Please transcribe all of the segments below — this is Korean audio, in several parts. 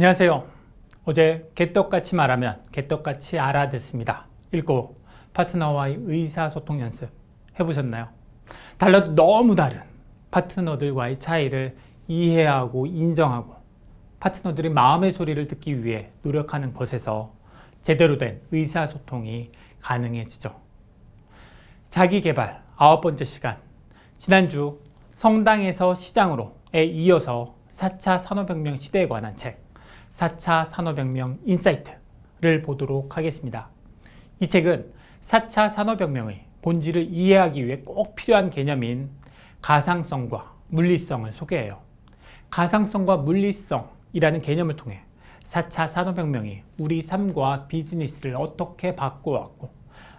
안녕하세요. 어제 개떡같이 말하면 개떡같이 알아듣습니다. 읽고 파트너와의 의사소통 연습 해보셨나요? 달라도 너무 다른 파트너들과의 차이를 이해하고 인정하고 파트너들의 마음의 소리를 듣기 위해 노력하는 것에서 제대로 된 의사소통이 가능해지죠. 자기계발 9번째 시간, 지난주 성당에서 시장으로에 이어서 4차 산업혁명 시대에 관한 책 4차 산업혁명 인사이트를 보도록 하겠습니다. 이 책은 4차 산업혁명의 본질을 이해하기 위해 꼭 필요한 개념인 가상성과 물리성을 소개해요. 가상성과 물리성이라는 개념을 통해 4차 산업혁명이 우리 삶과 비즈니스를 어떻게 바꿔왔고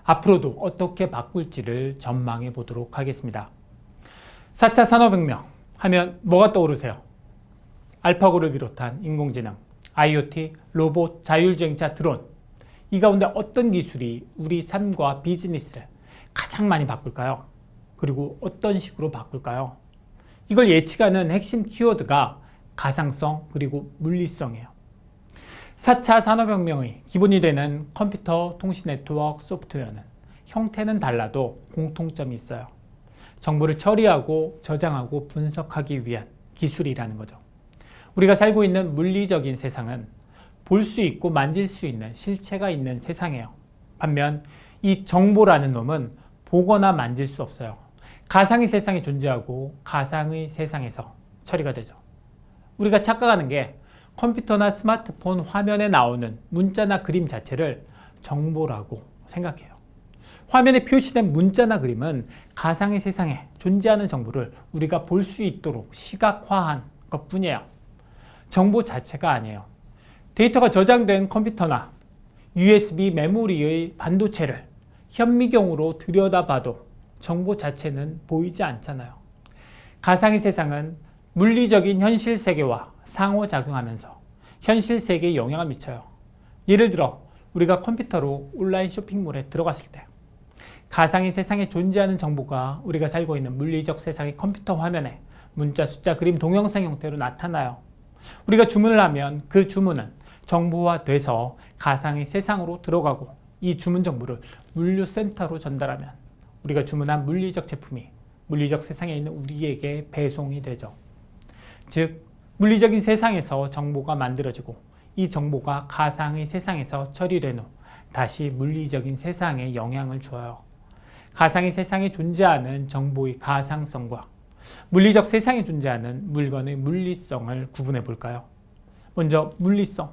앞으로도 어떻게 바꿀지를 전망해 보도록 하겠습니다. 4차 산업혁명 하면 뭐가 떠오르세요? 알파고를 비롯한 인공지능, IoT, 로봇, 자율주행차, 드론. 이 가운데 어떤 기술이 우리 삶과 비즈니스를 가장 많이 바꿀까요? 그리고 어떤 식으로 바꿀까요? 이걸 예측하는 핵심 키워드가 가상성 그리고 물리성이에요. 4차 산업혁명의 기본이 되는 컴퓨터 통신 네트워크 소프트웨어는 형태는 달라도 공통점이 있어요. 정보를 처리하고 저장하고 분석하기 위한 기술이라는 거죠. 우리가 살고 있는 물리적인 세상은 볼 수 있고 만질 수 있는 실체가 있는 세상이에요. 반면 이 정보라는 놈은 보거나 만질 수 없어요. 가상의 세상에 존재하고 가상의 세상에서 처리가 되죠. 우리가 착각하는 게 컴퓨터나 스마트폰 화면에 나오는 문자나 그림 자체를 정보라고 생각해요. 화면에 표시된 문자나 그림은 가상의 세상에 존재하는 정보를 우리가 볼 수 있도록 시각화한 것뿐이에요. 정보 자체가 아니에요. 데이터가 저장된 컴퓨터나 USB 메모리의 반도체를 현미경으로 들여다봐도 정보 자체는 보이지 않잖아요. 가상의 세상은 물리적인 현실 세계와 상호작용하면서 현실 세계에 영향을 미쳐요. 예를 들어 우리가 컴퓨터로 온라인 쇼핑몰에 들어갔을 때 가상의 세상에 존재하는 정보가 우리가 살고 있는 물리적 세상의 컴퓨터 화면에 문자, 숫자, 그림, 동영상 형태로 나타나요. 우리가 주문을 하면 그 주문은 정보화돼서 가상의 세상으로 들어가고 이 주문 정보를 물류센터로 전달하면 우리가 주문한 물리적 제품이 물리적 세상에 있는 우리에게 배송이 되죠. 즉 물리적인 세상에서 정보가 만들어지고 이 정보가 가상의 세상에서 처리된 후 다시 물리적인 세상에 영향을 줘요. 가상의 세상에 존재하는 정보의 가상성과 물리적 세상에 존재하는 물건의 물리성을 구분해 볼까요? 먼저 물리성.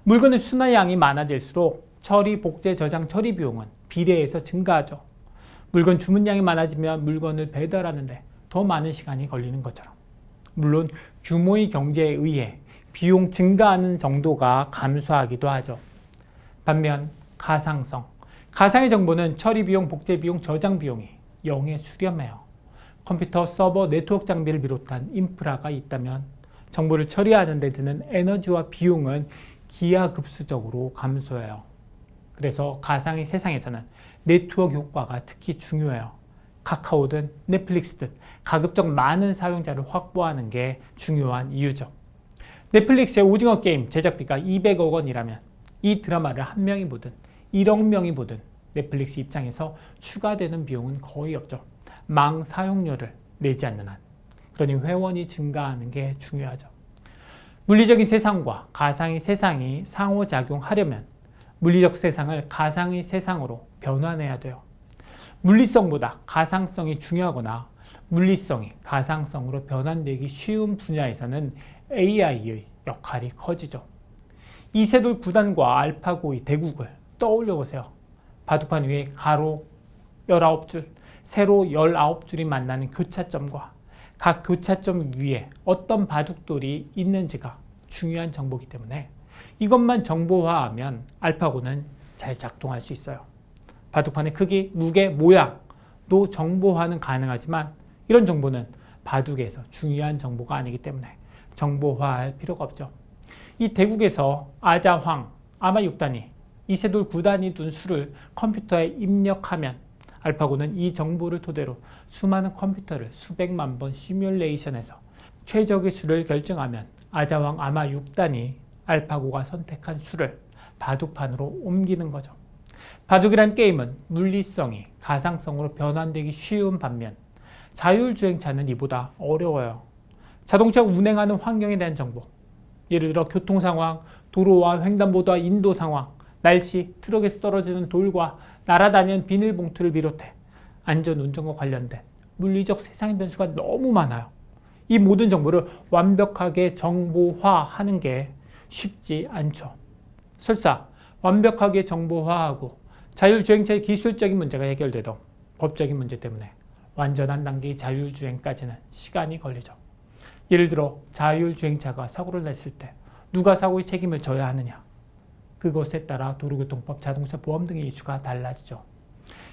물건의 수나 양이 많아질수록 처리, 복제, 저장, 처리 비용은 비례해서 증가하죠. 물건 주문량이 많아지면 물건을 배달하는데 더 많은 시간이 걸리는 것처럼. 물론 규모의 경제에 의해 비용 증가하는 정도가 감소하기도 하죠. 반면 가상성. 가상의 정보는 처리 비용, 복제 비용, 저장 비용이 0에 수렴해요. 컴퓨터, 서버, 네트워크 장비를 비롯한 인프라가 있다면 정보를 처리하는 데 드는 에너지와 비용은 기하급수적으로 감소해요. 그래서 가상의 세상에서는 네트워크 효과가 특히 중요해요. 카카오든 넷플릭스든 가급적 많은 사용자를 확보하는 게 중요한 이유죠. 넷플릭스의 오징어 게임 제작비가 200억 원이라면 이 드라마를 한 명이 보든 1억 명이 보든 넷플릭스 입장에서 추가되는 비용은 거의 없죠. 망 사용료를 내지 않는 한. 그러니 회원이 증가하는 게 중요하죠. 물리적인 세상과 가상의 세상이 상호작용하려면 물리적 세상을 가상의 세상으로 변환해야 돼요. 물리성보다 가상성이 중요하거나 물리성이 가상성으로 변환되기 쉬운 분야에서는 AI의 역할이 커지죠. 이세돌 9단과 알파고의 대국을 떠올려 보세요. 바둑판 위에 가로 19줄, 세로 19줄이 만나는 교차점과 각 교차점 위에 어떤 바둑돌이 있는지가 중요한 정보이기 때문에 이것만 정보화하면 알파고는 잘 작동할 수 있어요. 바둑판의 크기, 무게, 모양도 정보화는 가능하지만 이런 정보는 바둑에서 중요한 정보가 아니기 때문에 정보화할 필요가 없죠. 이 대국에서 아자, 황, 아마 6단이 이세돌 9단이 둔 수를 컴퓨터에 입력하면 알파고는 이 정보를 토대로 수많은 컴퓨터를 수백만 번 시뮬레이션해서 최적의 수를 결정하면 아자왕 아마 6단이 알파고가 선택한 수를 바둑판으로 옮기는 거죠. 바둑이란 게임은 물리성이 가상성으로 변환되기 쉬운 반면 자율주행차는 이보다 어려워요. 자동차가 운행하는 환경에 대한 정보, 예를 들어 교통 상황, 도로와 횡단보도와 인도 상황, 날씨, 트럭에서 떨어지는 돌과 날아다니는 비닐봉투를 비롯해 안전운전과 관련된 물리적 세상의 변수가 너무 많아요. 이 모든 정보를 완벽하게 정보화하는 게 쉽지 않죠. 설사 완벽하게 정보화하고 자율주행차의 기술적인 문제가 해결돼도 법적인 문제 때문에 완전한 단계의 자율주행까지는 시간이 걸리죠. 예를 들어 자율주행차가 사고를 냈을 때 누가 사고의 책임을 져야 하느냐, 그것에 따라 도로교통법, 자동차 보험 등의 이슈가 달라지죠.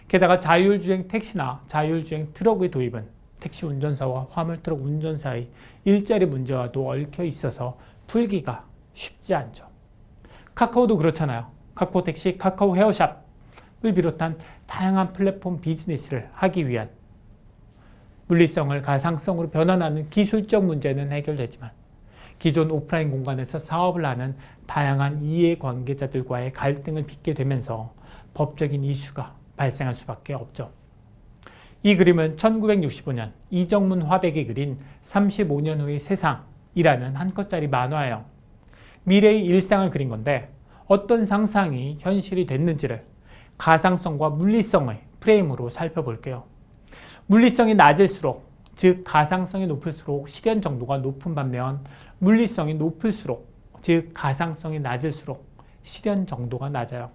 게다가 자율주행 택시나 자율주행 트럭의 도입은 택시 운전사와 화물트럭 운전사의 일자리 문제와도 얽혀 있어서 풀기가 쉽지 않죠. 카카오도 그렇잖아요. 카카오 택시, 카카오 헤어샵을 비롯한 다양한 플랫폼 비즈니스를 하기 위한 물리성을 가상성으로 변환하는 기술적 문제는 해결되지만 기존 오프라인 공간에서 사업을 하는 다양한 이해관계자들과의 갈등을 빚게 되면서 법적인 이슈가 발생할 수밖에 없죠. 이 그림은 1965년 이정문 화백이 그린 35년 후의 세상이라는 한 컷짜리 만화예요. 미래의 일상을 그린 건데 어떤 상상이 현실이 됐는지를 가상성과 물리성의 프레임으로 살펴볼게요. 물리성이 낮을수록, 즉 가상성이 높을수록 실현 정도가 높은 반면 물리성이 높을수록, 즉 가상성이 낮을수록 실현 정도가 낮아요.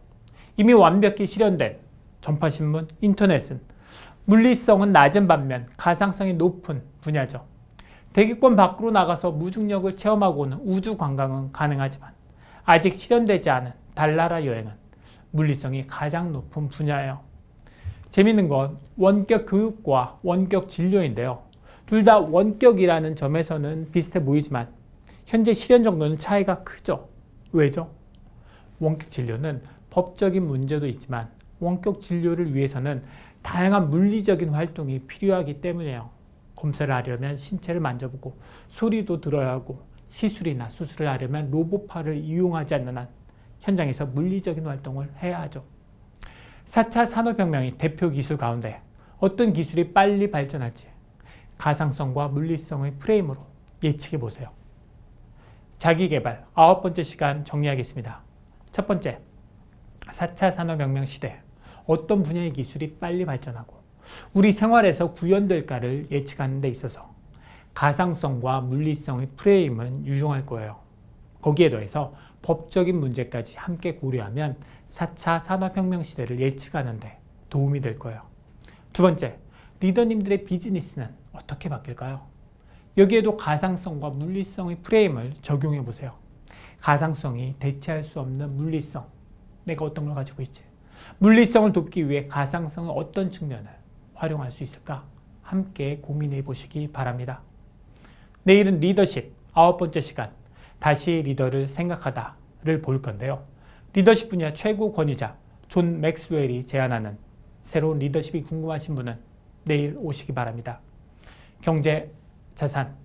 이미 완벽히 실현된 전파신문, 인터넷은 물리성은 낮은 반면 가상성이 높은 분야죠. 대기권 밖으로 나가서 무중력을 체험하고 오는 우주 관광은 가능하지만 아직 실현되지 않은 달나라 여행은 물리성이 가장 높은 분야예요. 재밌는 건 원격 교육과 원격 진료인데요. 둘 다 원격이라는 점에서는 비슷해 보이지만 현재 실현 정도는 차이가 크죠. 왜죠? 원격 진료는 법적인 문제도 있지만 원격 진료를 위해서는 다양한 물리적인 활동이 필요하기 때문이에요. 검사를 하려면 신체를 만져보고 소리도 들어야 하고 시술이나 수술을 하려면 로봇팔을 이용하지 않는 한 현장에서 물리적인 활동을 해야 하죠. 4차 산업혁명의 대표 기술 가운데 어떤 기술이 빨리 발전할지 가상성과 물리성의 프레임으로 예측해 보세요. 자기개발 9번째 시간 정리하겠습니다. 첫 번째, 4차 산업혁명 시대 어떤 분야의 기술이 빨리 발전하고 우리 생활에서 구현될까를 예측하는 데 있어서 가상성과 물리성의 프레임은 유용할 거예요. 거기에 더해서 법적인 문제까지 함께 고려하면 4차 산업혁명 시대를 예측하는 데 도움이 될 거예요. 두 번째, 리더님들의 비즈니스는 어떻게 바뀔까요? 여기에도 가상성과 물리성의 프레임을 적용해 보세요. 가상성이 대체할 수 없는 물리성, 내가 어떤 걸 가지고 있지? 물리성을 돕기 위해 가상성의 어떤 측면을 활용할 수 있을까? 함께 고민해 보시기 바랍니다. 내일은 리더십 9번째 시간, 다시 리더를 생각하다를 볼 건데요. 리더십 분야 최고 권위자 존 맥스웰이 제안하는 새로운 리더십이 궁금하신 분은 내일 오시기 바랍니다. 경제, 자산,